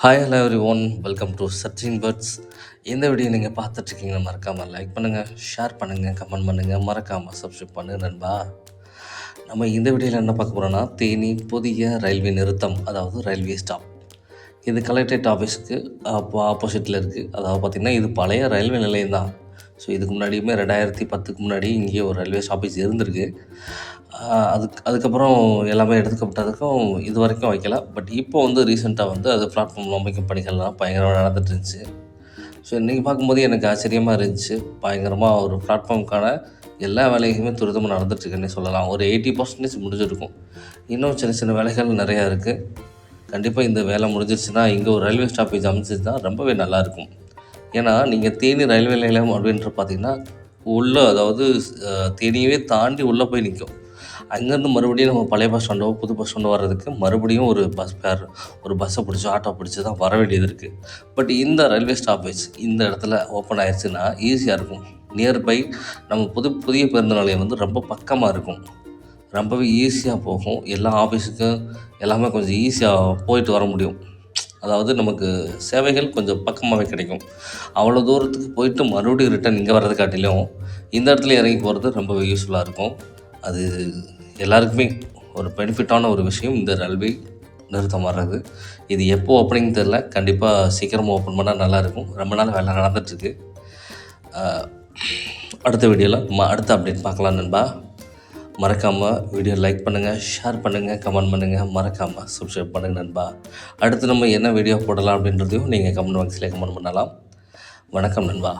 Hi hello every one, welcome to searching birds. இந்த video நீங்கள் பார்த்துட்ருக்கீங்கன்னா மறக்காமல் லைக் பண்ணுங்கள், ஷேர் பண்ணுங்கள், கமெண்ட் பண்ணுங்கள், மறக்காமல் சப்ஸ்கிரைப் பண்ணுங்க நண்பா. நம்ம இந்த வீடியோவில் என்ன பார்க்க போகிறோன்னா, தேனி புதிய ரயில்வே நிறுத்தம், அதாவது ரயில்வே ஸ்டாப். இது கலெக்டரேட் ஆஃபீஸுக்கு ஆப்போசிட்டில் இருக்குது. அதாவது பார்த்திங்கன்னா இது பழைய ரயில்வே நிலையம் தான். ஸோ இதுக்கு முன்னாடியுமே 2010க்கு முன்னாடி இங்கே ஒரு ரயில்வே ஆஃபீஸ் இருந்திருக்கு. அதுக்கப்புறம் எல்லாமே எடுத்துக்கப்பட்டதுக்கும் இது வரைக்கும் வைக்கல. பட் இப்போ வந்து ரீசெண்டாக வந்து அது பிளாட்ஃபார்ம் அமைக்கும் பணிகள்லாம் பயங்கரமாக நடந்துட்டு இருந்துச்சு. ஸோ இன்றைக்கி பார்க்கும்போது எனக்கு ஆச்சரியமாக இருந்துச்சு. பயங்கரமாக ஒரு பிளாட்ஃபார்முக்கான எல்லா வேலைகளுமே துரிதமாக நடந்துட்டுருக்குன்னே சொல்லலாம். ஒரு 80% முடிஞ்சிருக்கும். இன்னும் சின்ன சின்ன வேலைகள் நிறையா இருக்குது. கண்டிப்பாக இந்த வேலை முடிஞ்சிருச்சுன்னா இங்கே ஒரு ரயில்வே ஸ்டாப்பேஜ் அமைச்சிருந்தா ரொம்பவே நல்லாயிருக்கும். ஏன்னா நீங்கள் தேனி ரயில்வே நிலையம் அப்படின்ற பார்த்திங்கன்னா உள்ளே, அதாவது தேனியவே தாண்டி உள்ளே போய் நிற்கும். அங்கேருந்து மறுபடியும் நம்ம பழைய பஸ் ஸ்டாண்டோ புது பஸ் ஸ்டாண்டோ வர்றதுக்கு மறுபடியும் ஒரு பஸ்ஸை பிடிச்சி ஆட்டோ பிடிச்சி தான் வர வேண்டியது இருக்குது. பட் இந்த ரயில்வே ஸ்டாப்பேஜ் இந்த இடத்துல ஓப்பன் ஆயிடுச்சுன்னா ஈஸியாக இருக்கும். நியர்பை நம்ம புதிய பேருந்து நிலையம் வந்து ரொம்ப பக்கமாக இருக்கும். ரொம்பவே ஈஸியாக போகும். எல்லா ஆஃபீஸுக்கும் எல்லாமே கொஞ்சம் ஈஸியாக போயிட்டு வர முடியும். அதாவது நமக்கு சேவைகள் கொஞ்சம் பக்கமாகவே கிடைக்கும். அவ்வளோ தூரத்துக்கு போயிட்டு மறுபடியும் ரிட்டன் இங்கே வர்றது காட்டிலும் இந்த இடத்துல இறங்கி போகிறது ரொம்பவே யூஸ்ஃபுல்லாக இருக்கும். அது எல்லாருக்குமே ஒரு பெனிஃபிட்டான ஒரு விஷயம் இந்த ரயில்வே நிறுத்தம் வர்றது. இது எப்போ ஓப்பனிங் தெரில. கண்டிப்பாக சீக்கிரமாக ஓப்பன் பண்ணால் நல்லாயிருக்கும். ரொம்ப நாள் வேலை நடந்துகிட்ருக்கு. அடுத்த வீடியோவில் அடுத்த அப்டேட் பார்க்கலாம் நண்பா. மறக்காமல் வீடியோ லைக் பண்ணுங்கள், ஷேர் பண்ணுங்கள், கமெண்ட் பண்ணுங்கள், மறக்காமல் சப்ஸ்கிரைப் பண்ணுங்கள் நண்பா. அடுத்து நம்ம என்ன வீடியோ போடலாம் அப்படின்றதையும் நீங்கள் கமெண்ட் பாக்ஸில் கமெண்ட் பண்ணலாம். வணக்கம் நண்பா.